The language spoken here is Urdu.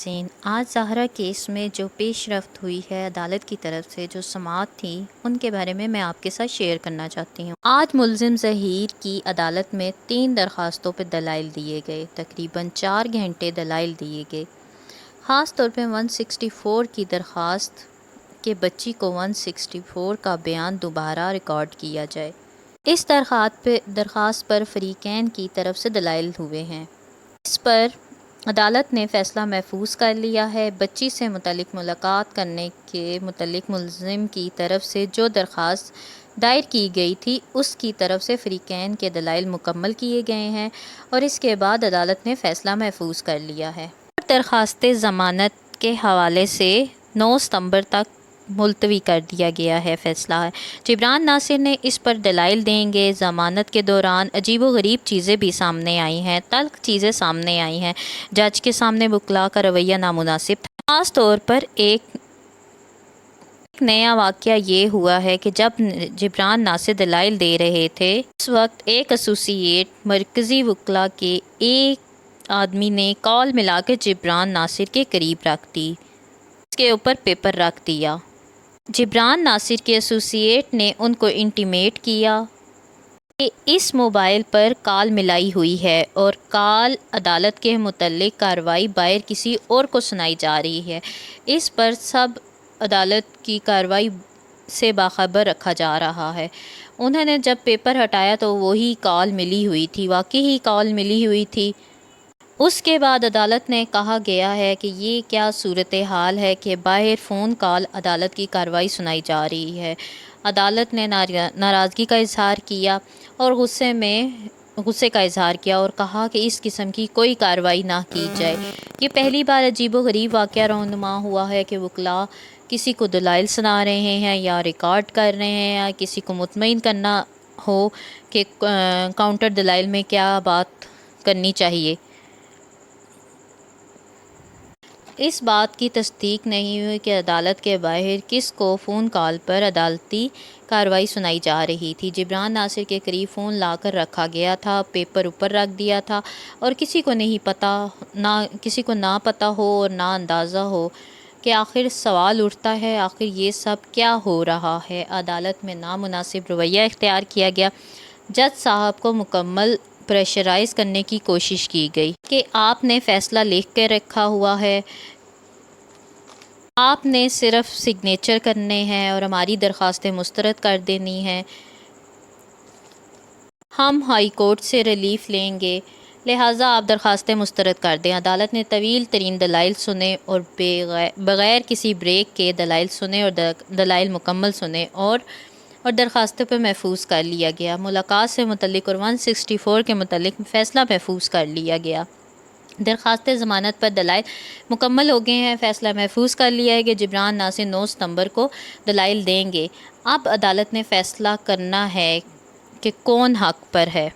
ناظرین، آج زہرا کیس میں جو پیش رفت ہوئی ہے عدالت کی طرف سے، جو سماعت تھی، ان کے بارے میں آپ کے ساتھ شیئر کرنا چاہتی ہوں۔ آج ملزم ظہیر کی عدالت میں 3 درخواستوں پر دلائل دیے گئے، تقریباً 4 گھنٹے دلائل دیے گئے۔ خاص طور پہ 164 کی درخواست کہ بچی کو 164 کا بیان دوبارہ ریکارڈ کیا جائے۔ اس درخواست پر فریقین کی طرف سے دلائل ہوئے ہیں۔ اس پر عدالت نے فیصلہ محفوظ کر لیا ہے۔ بچی سے متعلق ملاقات کرنے کے متعلق ملزم کی طرف سے جو درخواست دائر کی گئی تھی، اس کی طرف سے فریقین کے دلائل مکمل کیے گئے ہیں اور اس کے بعد عدالت نے فیصلہ محفوظ کر لیا ہے۔ درخواست ضمانت کے حوالے سے 9 ستمبر تک ملتوی کر دیا گیا ہے۔ فیصلہ ہے جبران ناصر نے اس پر دلائل دیں گے۔ ضمانت کے دوران عجیب و غریب چیزیں بھی سامنے آئی ہیں، تلخ چیزیں سامنے آئی ہیں۔ جج کے سامنے وکلاء کا رویہ نامناسب تھا۔ خاص طور پر ایک نیا واقعہ یہ ہوا ہے کہ جب جبران ناصر دلائل دے رہے تھے، اس وقت ایک ایسوسی مرکزی وکلاء کے ایک آدمی نے کال ملا کے جبران ناصر کے قریب رکھ دی، اس کے اوپر پیپر رکھ دیا۔ جبران ناصر کے ایسوسیٹ نے ان کو انٹیمیٹ کیا کہ اس موبائل پر کال ملائی ہوئی ہے اور کال عدالت کے متعلق کارروائی باہر کسی اور کو سنائی جا رہی ہے۔ اس پر سب عدالت کی کارروائی سے باخبر رکھا جا رہا ہے۔ انہوں نے جب پیپر ہٹایا تو وہی کال ملی ہوئی تھی، واقعی ہی کال ملی ہوئی تھی۔ اس کے بعد عدالت نے کہا گیا ہے کہ یہ کیا صورتحال ہے کہ باہر فون کال عدالت کی کارروائی سنائی جا رہی ہے۔ عدالت نے ناراضگی کا اظہار کیا اور غصے کا اظہار کیا اور کہا کہ اس قسم کی کوئی کارروائی نہ کی جائے۔ یہ پہلی بار عجیب و غریب واقعہ رونما ہوا ہے کہ وکلاء کسی کو دلائل سنا رہے ہیں یا ریکارڈ کر رہے ہیں یا کسی کو مطمئن کرنا ہو کہ کاؤنٹر دلائل میں کیا بات کرنی چاہیے۔ اس بات کی تصدیق نہیں ہوئی کہ عدالت کے باہر کس کو فون کال پر عدالتی کارروائی سنائی جا رہی تھی۔ جبران ناصر کے قریب فون لا کر رکھا گیا تھا، پیپر اوپر رکھ دیا تھا اور کسی کو نہ پتہ ہو اور نہ اندازہ ہو کہ آخر سوال اٹھتا ہے آخر یہ سب کیا ہو رہا ہے۔ عدالت میں نامناسب رویہ اختیار کیا گیا۔ جج صاحب کو مکمل پریشرائز کرنے کی کوشش کی گئی کہ آپ نے فیصلہ لکھ کے رکھا ہوا ہے، آپ نے صرف سگنیچر کرنے ہیں اور ہماری درخواستیں مسترد کر دینی ہیں، ہم ہائی کورٹ سے ریلیف لیں گے، لہٰذا آپ درخواستیں مسترد کر دیں۔ عدالت نے طویل ترین دلائل سنے اور بغیر کسی بریک کے دلائل سنے اور دلائل مکمل سنے اور درخواستوں پر محفوظ کر لیا گیا۔ ملاقات سے متعلق اور 164 کے متعلق فیصلہ محفوظ کر لیا گیا۔ درخواست ضمانت پر دلائل مکمل ہو گئے ہیں۔ فیصلہ محفوظ کر لیا ہے کہ جبران ناصر 9 ستمبر کو دلائل دیں گے۔ اب عدالت نے فیصلہ کرنا ہے کہ کون حق پر ہے۔